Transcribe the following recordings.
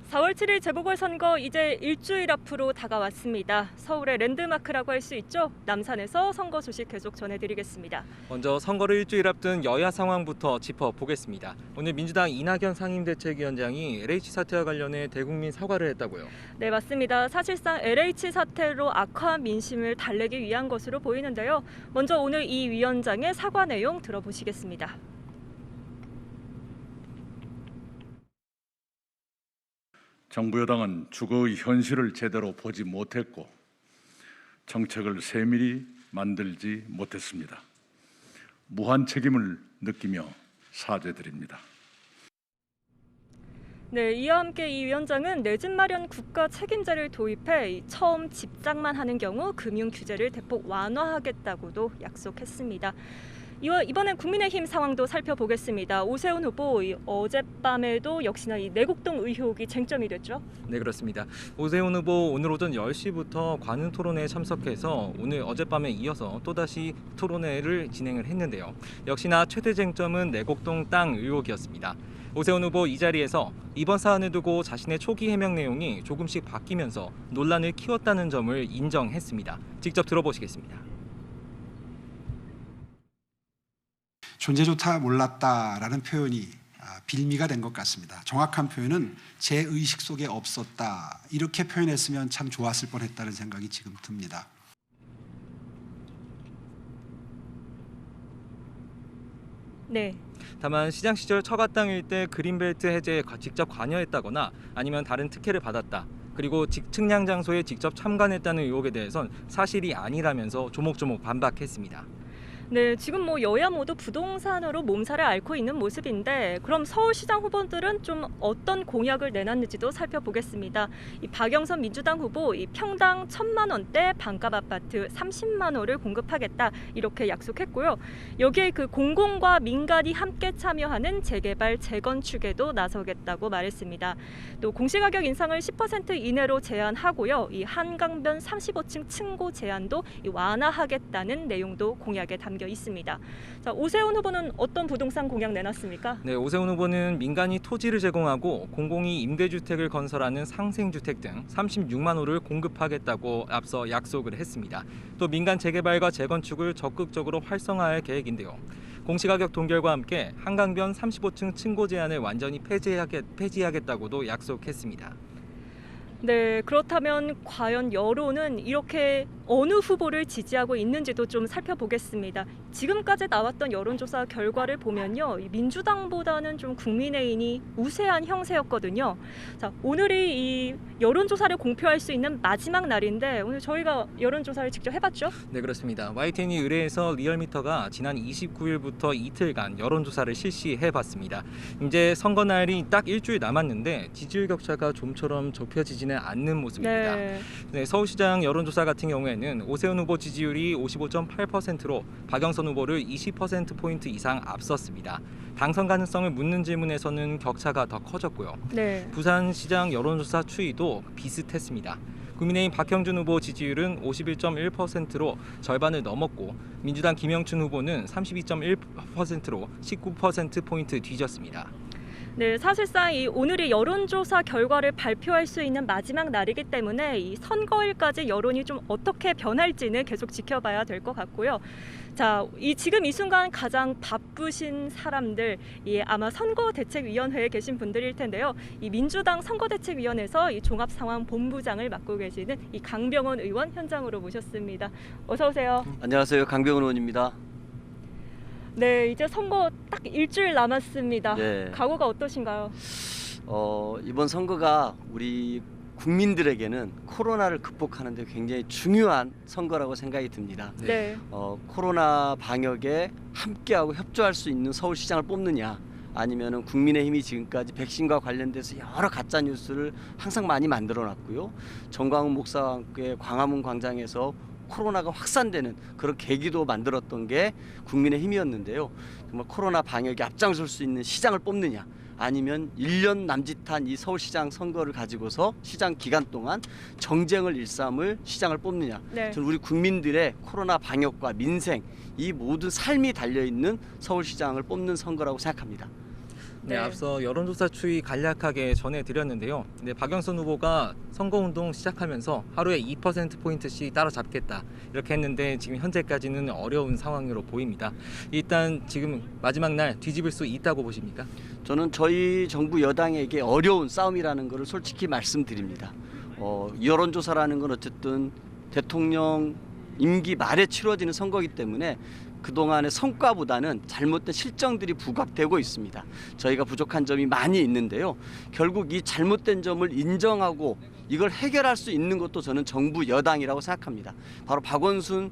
4월 7일 재보궐선거 이제 일주일 앞으로 다가왔습니다. 서울의 랜드마크라고 할 수 있죠. 남산에서 선거 소식 계속 전해드리겠습니다. 먼저 선거를 일주일 앞둔 여야 상황부터 짚어보겠습니다. 오늘 민주당 이낙연 상임대책위원장이 LH 사태와 관련해 대국민 사과를 했다고요. 네, 맞습니다. 사실상 LH 사태로 악화한 민심을 달래기 위한 것으로 보이는데요. 먼저 오늘 이 위원장의 사과 내용 들어보시겠습니다. 정부 여당은 주거의 현실을 제대로 보지 못했고 정책을 세밀히 만들지 못했습니다. 무한 책임을 느끼며 사죄드립니다. 네, 이와 함께 이 위원장은 내 집 마련 국가 책임제를 도입해 처음 집장만 하는 경우 금융 규제를 대폭 완화하겠다고도 약속했습니다. 이번엔 국민의힘 상황도 살펴보겠습니다. 오세훈 후보 어젯밤에도 역시나 이 내곡동 의혹이 쟁점이 됐죠? 네, 그렇습니다. 오세훈 후보 오늘 오전 10시부터 관훈 토론회에 참석해서 어젯밤에 이어서 또다시 토론회를 진행을 했는데요. 역시나 최대 쟁점은 내곡동 땅 의혹이었습니다. 오세훈 후보 이 자리에서 이번 사안을 두고 자신의 초기 해명 내용이 조금씩 바뀌면서 논란을 키웠다는 점을 인정했습니다. 직접 들어보시겠습니다. 존재조차 몰랐다라는 표현이 빌미가 된 것 같습니다. 정확한 표현은 제 의식 속에 없었다. 이렇게 표현했으면 참 좋았을 뻔했다는 생각이 지금 듭니다. 네. 다만 시장 시절 처가 땅 일대 그린벨트 해제에 직접 관여했다거나 아니면 다른 특혜를 받았다. 그리고 측량 장소에 직접 참관했다는 의혹에 대해선 사실이 아니라면서 조목조목 반박했습니다. 네, 지금 여야 모두 부동산으로 몸살을 앓고 있는 모습인데 그럼 서울시장 후보들은 좀 어떤 공약을 내놨는지도 살펴보겠습니다. 이 박영선 민주당 후보 평당 1,000만 원대 반값 아파트 30만 호를 공급하겠다 이렇게 약속했고요. 여기에 그 공공과 민간이 함께 참여하는 재개발 재건축에도 나서겠다고 말했습니다. 또 공시가격 인상을 10% 이내로 제한하고요. 이 한강변 35층 층고 제한도 완화하겠다는 내용도 공약에 담겨 있습니다. 자, 오세훈 후보는 어떤 부동산 공약 내놨습니까? 네, 오세훈 후보는 민간이 토지를 제공하고 공공이 임대주택을 건설하는 상생주택 등 36만 호를 공급하겠다고 앞서 약속을 했습니다. 또 민간 재개발과 재건축을 적극적으로 활성화할 계획인데요. 공시가격 동결과 함께 한강변 35층 층고 제한을 완전히 폐지하겠다고도 약속했습니다. 네, 그렇다면 과연 여론은 이렇게 어느 후보를 지지하고 있는지도 좀 살펴보겠습니다. 지금까지 나왔던 여론조사 결과를 보면요, 민주당보다는 좀 국민의힘이 우세한 형세였거든요. 자, 오늘이 이 여론조사를 공표할 수 있는 마지막 날인데 오늘 저희가 여론조사를 직접 해봤죠? 네, 그렇습니다. YTN이 의뢰해서 리얼미터가 지난 29일부터 이틀간 여론조사를 실시해봤습니다. 이제 선거 날이 딱 일주일 남았는데 지지율 격차가 좀처럼 좁혀지지는 않는 모습입니다. 네, 서울시장 여론조사 같은 경우에는 오세훈 후보 지지율이 55.8%로 박영선 후보를 20%포인트 이상 앞섰습니다. 당선 가능성을 묻는 질문에서는 격차가 더 커졌고요. 네. 부산시장 여론조사 추이도 비슷했습니다. 국민의힘 박형준 후보 지지율은 51.1%로 절반을 넘었고 민주당 김영춘 후보는 32.1%로 19%포인트 뒤졌습니다. 네, 사실상 오늘이 여론조사 결과를 발표할 수 있는 마지막 날이기 때문에 이 선거일까지 여론이 좀 어떻게 변할지는 계속 지켜봐야 될 것 같고요. 자, 지금 이 순간 가장 바쁘신 사람들, 아마 선거대책위원회에 계신 분들일 텐데요. 이 민주당 선거대책위원회에서 이 종합상황본부장을 맡고 계시는 이 강병원 의원 현장으로 모셨습니다. 어서 오세요. 안녕하세요, 강병원 의원입니다. 네, 이제 선거 딱 일주일 남았습니다. 네. 각오가 어떠신가요? 이번 선거가 우리 국민들에게는 코로나를 극복하는 데 굉장히 중요한 선거라고 생각이 듭니다. 네. 코로나 방역에 함께하고 협조할 수 있는 서울시장을 뽑느냐, 아니면은 국민의힘이 지금까지 백신과 관련돼서 여러 가짜 뉴스를 항상 많이 만들어놨고요. 정광훈 목사와 함께 광화문 광장에서 코로나가 확산되는 그런 계기도 만들었던 게 국민의힘이었는데요. 정말 코로나 방역에 앞장설 수 있는 시장을 뽑느냐, 아니면 1년 남짓한 이 서울시장 선거를 가지고서 시장 기간 동안 정쟁을 일삼을 시장을 뽑느냐. 네. 저는 우리 국민들의 코로나 방역과 민생 이 모든 삶이 달려있는 서울시장을 뽑는 선거라고 생각합니다. 네, 앞서 여론조사 추이 간략하게 전해드렸는데요. 네, 박영선 후보가 선거운동 시작하면서 하루에 2%포인트씩 따라잡겠다 이렇게 했는데 지금 현재까지는 어려운 상황으로 보입니다. 일단 지금 마지막 날 뒤집을 수 있다고 보십니까? 저는 저희 정부 여당에게 어려운 싸움이라는 것을 솔직히 말씀드립니다. 여론조사라는 건 어쨌든 대통령 임기 말에 치러지는 선거이기 때문에 그동안의 성과보다는 잘못된 실정들이 부각되고 있습니다. 저희가 부족한 점이 많이 있는데요. 결국 이 잘못된 점을 인정하고 이걸 해결할 수 있는 것도 저는 정부 여당이라고 생각합니다. 바로 박원순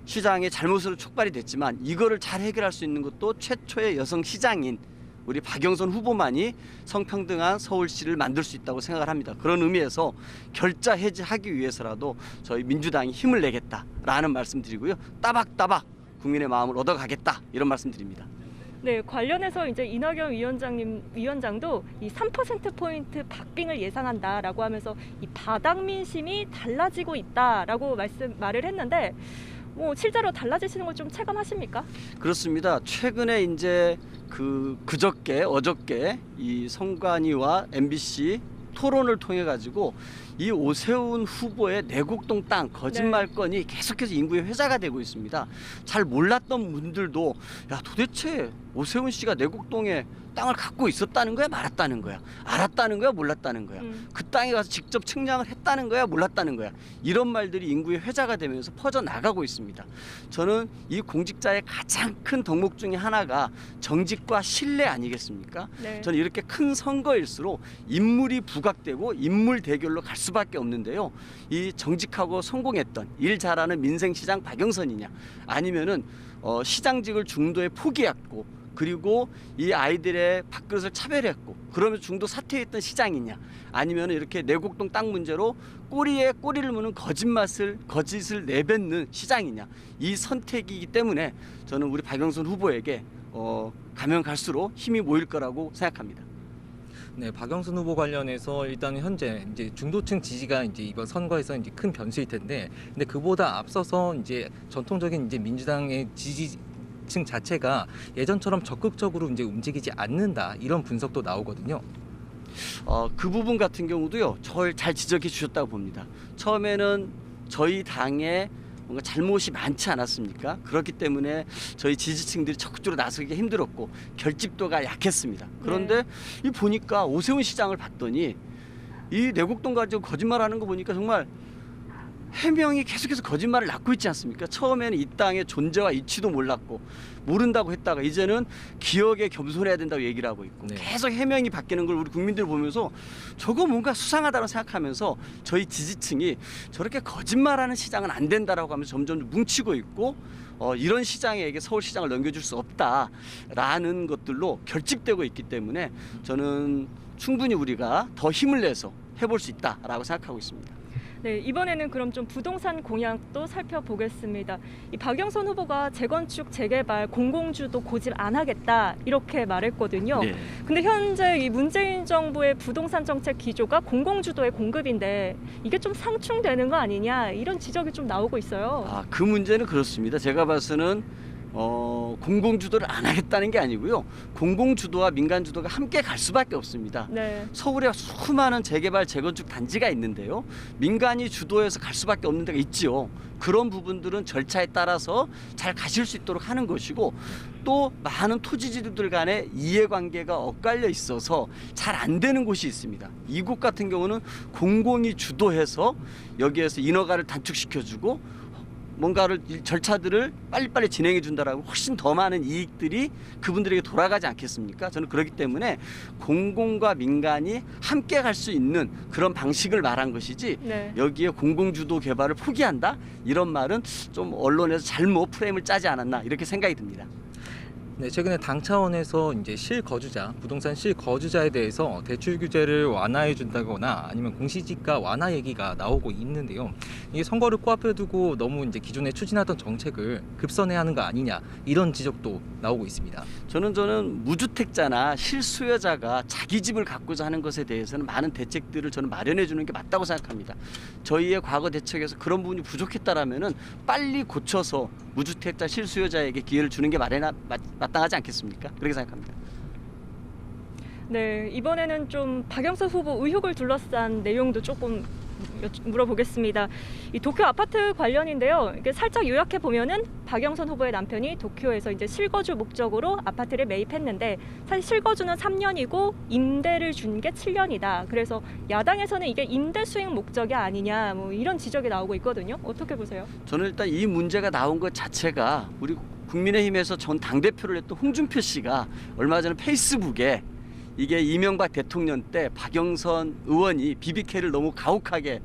시장의 잘못으로 촉발이 됐지만 이거를 잘 해결할 수 있는 것도 최초의 여성 시장인 우리 박영선 후보만이 성평등한 서울시를 만들 수 있다고 생각을 합니다. 그런 의미에서 결자 해지하기 위해서라도 저희 민주당이 힘을 내겠다라는 말씀드리고요. 따박따박 국민의 마음을 얻어가겠다 이런 말씀드립니다. 네, 관련해서 이제 이낙연 위원장도 이 3%포인트 박빙을 예상한다라고 하면서 이 바닥 민심이 달라지고 있다라고 말을 했는데 뭐 실제로 달라지시는 걸 좀 체감하십니까? 그렇습니다. 최근에 이제 그저께 어저께 이 성관이와 MBC 토론을 통해 가지고 이 오세훈 후보의 내곡동 땅 거짓말 건이 계속해서 인구의 회자가 되고 있습니다. 잘 몰랐던 분들도 야 도대체 오세훈 씨가 내곡동에 땅을 갖고 있었다는 거야 말았다는 거야 알았다는 거야 몰랐다는 거야 그 땅에 가서 직접 측량을 했다는 거야 몰랐다는 거야 이런 말들이 인구의 회자가 되면서 퍼져나가고 있습니다. 저는 이 공직자의 가장 큰 덕목 중에 하나가 정직과 신뢰 아니겠습니까? 네. 저는 이렇게 큰 선거일수록 인물이 부각되고 인물 대결로 갈 수밖에 없는데요. 이 정직하고 성공했던 일 잘하는 민생시장 박영선이냐 아니면은 시장직을 중도에 포기했고 그리고 이 아이들의 밥그릇을 차별했고 그러면서 중도 사퇴했던 시장이냐 아니면 이렇게 내곡동 땅 문제로 꼬리에 꼬리를 무는 거짓을 내뱉는 시장이냐 이 선택이기 때문에 저는 우리 박영선 후보에게 가면 갈수록 힘이 모일 거라고 생각합니다. 네, 박영선 후보 관련해서 일단 현재 이제 중도층 지지가 이제 이번 선거에서 이제 큰 변수일 텐데, 근데 그보다 앞서서 이제 전통적인 이제 민주당의 지지층 자체가 예전처럼 적극적으로 이제 움직이지 않는다 이런 분석도 나오거든요. 그 부분 같은 경우도요, 저를 잘 지적해 주셨다고 봅니다. 처음에는 저희 당에 뭔가 잘못이 많지 않았습니까? 그렇기 때문에 저희 지지층들이 적극적으로 나서기가 힘들었고 결집도가 약했습니다. 그런데 이 보니까 오세훈 시장을 봤더니 이 내곡동 가지고 거짓말하는 거 보니까 정말 해명이 계속해서 거짓말을 낳고 있지 않습니까? 처음에는 이 땅의 존재와 이치도 몰랐고 모른다고 했다가 이제는 기억에 겸손해야 된다고 얘기를 하고 있고 계속 해명이 바뀌는 걸 우리 국민들 보면서 저거 뭔가 수상하다고 생각하면서 저희 지지층이 저렇게 거짓말하는 시장은 안 된다라고 하면서 점점 뭉치고 있고 이런 시장에게 서울시장을 넘겨줄 수 없다라는 것들로 결집되고 있기 때문에 저는 충분히 우리가 더 힘을 내서 해볼 수 있다라고 생각하고 있습니다. 네, 이번에는 그럼 좀 부동산 공약도 살펴보겠습니다. 이 박영선 후보가 재건축, 재개발, 공공주도 고집 안 하겠다 이렇게 말했거든요. 네. 근데 현재 이 문재인 정부의 부동산 정책 기조가 공공주도의 공급인데 이게 좀 상충되는 거 아니냐 이런 지적이 좀 나오고 있어요. 그 문제는 그렇습니다. 제가 봐서는 공공주도를 안 하겠다는 게 아니고요. 공공주도와 민간주도가 함께 갈 수밖에 없습니다. 네. 서울에 수많은 재개발, 재건축 단지가 있는데요. 민간이 주도해서 갈 수밖에 없는 데가 있지요. 그런 부분들은 절차에 따라서 잘 가실 수 있도록 하는 것이고 또 많은 토지주들 간의 이해관계가 엇갈려 있어서 잘 안 되는 곳이 있습니다. 이곳 같은 경우는 공공이 주도해서 여기에서 인허가를 단축시켜주고 뭔가를 절차들을 빨리빨리 진행해 준다라고 훨씬 더 많은 이익들이 그분들에게 돌아가지 않겠습니까? 저는 그렇기 때문에 공공과 민간이 함께 갈 수 있는 그런 방식을 말한 것이지 여기에 공공주도 개발을 포기한다? 이런 말은 좀 언론에서 잘못 프레임을 짜지 않았나 이렇게 생각이 듭니다. 네, 최근에 당 차원에서 이제 실거주자, 부동산 실거주자에 대해서 대출 규제를 완화해 준다거나 아니면 공시지가 완화 얘기가 나오고 있는데요. 이게 선거를 코앞에 두고 너무 이제 기존에 추진하던 정책을 급선회하는 거 아니냐 이런 지적도 나오고 있습니다. 저는 무주택자나 실수요자가 자기 집을 갖고자 하는 것에 대해서는 많은 대책들을 저는 마련해 주는 게 맞다고 생각합니다. 저희의 과거 대책에서 그런 부분이 부족했다라면은 빨리 고쳐서 무주택자 실수요자에게 기회를 주는 게 마땅하지 않겠습니까? 그렇게 생각합니다. 네, 이번에는 좀 박영선 후보 의혹을 둘러싼 내용도 조금 물어보겠습니다. 이 도쿄 아파트 관련인데요. 이게 살짝 요약해 보면은 박영선 후보의 남편이 도쿄에서 이제 실거주 목적으로 아파트를 매입했는데 사실 실거주는 3년이고 임대를 준 게 7년이다. 그래서 야당에서는 이게 임대 수익 목적이 아니냐 뭐 이런 지적이 나오고 있거든요. 어떻게 보세요? 저는 일단 이 문제가 나온 것 자체가 우리 국민의힘에서 전 당대표를 했던 홍준표 씨가 얼마 전에 페이스북에 이게 이명박 대통령 때 박영선 의원이 BBK를 너무 가혹하게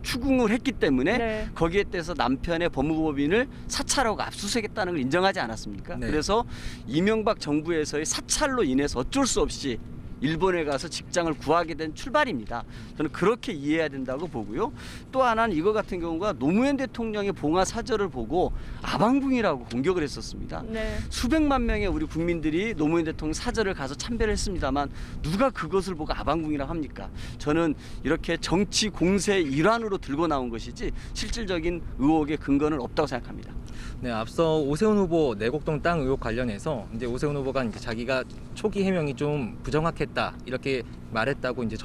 추궁을 했기 때문에 네. 거기에 대해서 남편의 법무법인을 사찰하고 압수수색했다는 걸 인정하지 않았습니까? 네. 그래서 이명박 정부에서의 사찰로 인해서 어쩔 수 없이 일본에 가서 직장을 구하게 된 출발입니다. 저는 그렇게 이해해야 된다고 보고요. 또 하나는 이거 같은 경우가 노무현 대통령의 봉화 사절을 보고 아방궁이라고 공격을 했었습니다. 네. 수백만 명의 우리 국민들이 노무현 대통령 사절을 가서 참배를 했습니다만 누가 그것을 보고 아방궁이라고 합니까? 저는 이렇게 정치 공세의 일환으로 들고 나온 것이지 실질적인 의혹의 근거는 없다고 생각합니다. 네, 앞서 오세훈 후보 내곡동 땅 의혹 관련해서 이제 오세훈 후보가 이제 자기가 초기 해명이 좀 부정확했다 이렇게 말했다고 이제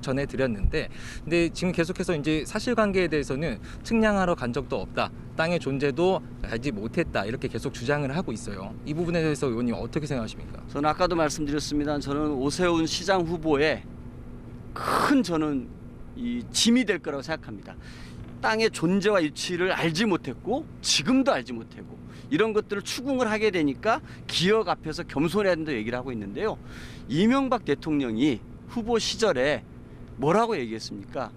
전해드렸는데, 근데 지금 계속해서 이제 사실관계에 대해서는 측량하러 간 적도 없다, 땅의 존재도 알지 못했다 이렇게 계속 주장을 하고 있어요. 이 부분에 대해서 의원님 어떻게 생각하십니까? 저는 아까도 말씀드렸습니다. 저는 오세훈 시장 후보의 큰 저는 이 짐이 될 거라고 생각합니다. 땅의 존재와 위치를 알지 못했고 지금도 알지 못하고 이런 것들을 추궁을 하게 되니까 기억 앞에서 겸손해야 된다고 얘기를 하고 있는데요. 이명박 대통령이 후보 시절에 뭐라고 얘기했습니까?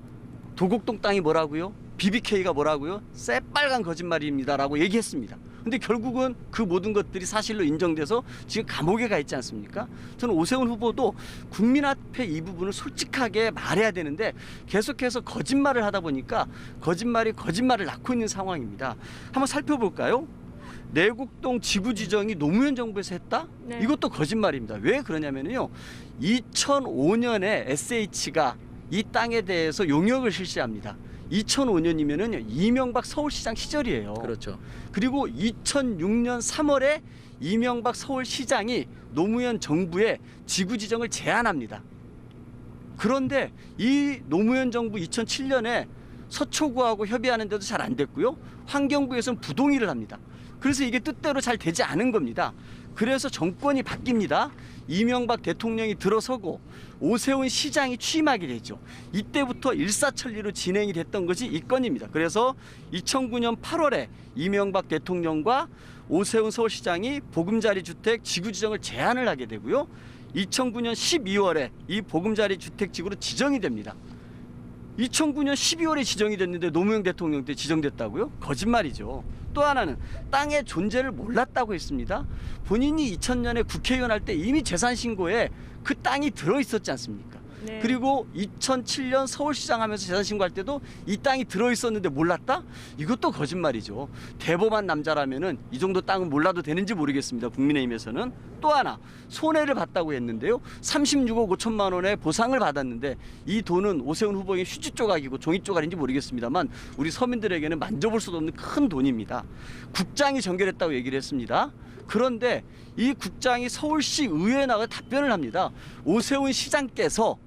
도곡동 땅이 뭐라고요? BBK가 뭐라고요? 새빨간 거짓말입니다라고 얘기했습니다. 근데 결국은 그 모든 것들이 사실로 인정돼서 지금 감옥에 가 있지 않습니까? 저는 오세훈 후보도 국민 앞에 이 부분을 솔직하게 말해야 되는데 계속해서 거짓말을 하다 보니까 거짓말이 거짓말을 낳고 있는 상황입니다. 한번 살펴볼까요? 내곡동 지구 지정이 노무현 정부에서 했다? 네. 이것도 거짓말입니다. 왜 그러냐면요. 2005년에 SH가 이 땅에 대해서 용역을 실시합니다. 2005년이면은 이명박 서울시장 시절이에요. 그렇죠. 그리고 2006년 3월에 이명박 서울시장이 노무현 정부에 지구 지정을 제안합니다. 그런데 이 노무현 정부 2007년에 서초구하고 협의하는데도 잘 안 됐고요. 환경부에서는 부동의를 합니다. 그래서 이게 뜻대로 잘 되지 않은 겁니다. 그래서 정권이 바뀝니다. 이명박 대통령이 들어서고 오세훈 시장이 취임하게 되죠. 이때부터 일사천리로 진행이 됐던 것이 이 건입니다. 그래서 2009년 8월에 이명박 대통령과 오세훈 서울시장이 보금자리 주택 지구 지정을 제안을 하게 되고요. 2009년 12월에 이 보금자리 주택 지구로 지정이 됩니다. 2009년 12월에 지정이 됐는데 노무현 대통령 때 지정됐다고요? 거짓말이죠. 또 하나는 땅의 존재를 몰랐다고 했습니다. 본인이 2000년에 국회의원 할 때 이미 재산신고에 그 땅이 들어있었지 않습니까? 네. 그리고 2007년 서울시장 하면서 재산신고할 때도 이 땅이 들어있었는데 몰랐다? 이것도 거짓말이죠. 대범한 남자라면은 이 정도 땅은 몰라도 되는지 모르겠습니다. 국민의힘에서는. 또 하나 손해를 봤다고 했는데요. 36억 5천만 원의 보상을 받았는데 이 돈은 오세훈 후보의 휴지 조각이고 종이 조각인지 모르겠습니다만 우리 서민들에게는 만져볼 수도 없는 큰 돈입니다. 국장이 전결했다고 얘기를 했습니다. 그런데 이 국장이 서울시 의회에 나가 답변을 합니다. 오세훈 시장께서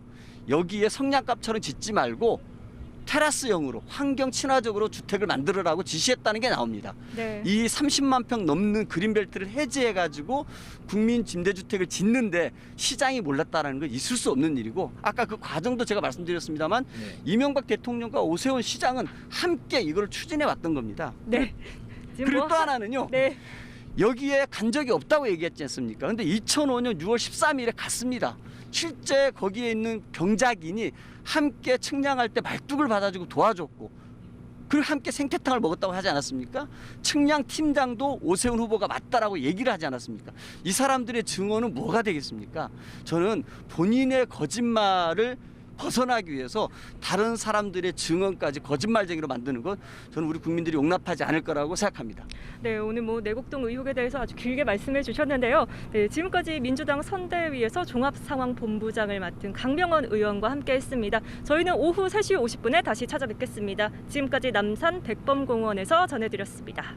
여기에 성냥갑처럼 짓지 말고 테라스형으로 환경 친화적으로 주택을 만들으라고 지시했다는 게 나옵니다. 네. 이 30만 평 넘는 그린벨트를 해제해가지고 국민 임대주택을 짓는데 시장이 몰랐다는 건 있을 수 없는 일이고 아까 그 과정도 제가 말씀드렸습니다만 네. 이명박 대통령과 오세훈 시장은 함께 이걸 추진해 왔던 겁니다. 네. 지금 그리고 뭐 또 하나는요. 네. 여기에 간 적이 없다고 얘기했지 않습니까? 근데 2005년 6월 13일에 갔습니다. 실제 거기에 있는 경작인이 함께 측량할 때 말뚝을 받아주고 도와줬고 그리고 함께 생태탕을 먹었다고 하지 않았습니까? 측량 팀장도 오세훈 후보가 맞다라고 얘기를 하지 않았습니까? 이 사람들의 증언은 뭐가 되겠습니까? 저는 본인의 거짓말을 벗어나기 위해서 다른 사람들의 증언까지 거짓말쟁이로 만드는 건 저는 우리 국민들이 용납하지 않을 거라고 생각합니다. 네, 오늘 뭐 내곡동 의혹에 대해서 아주 길게 말씀해 주셨는데요. 네, 지금까지 민주당 선대위에서 종합상황본부장을 맡은 강병원 의원과 함께했습니다. 저희는 오후 3시 50분에 다시 찾아뵙겠습니다. 지금까지 남산 백범공원에서 전해드렸습니다.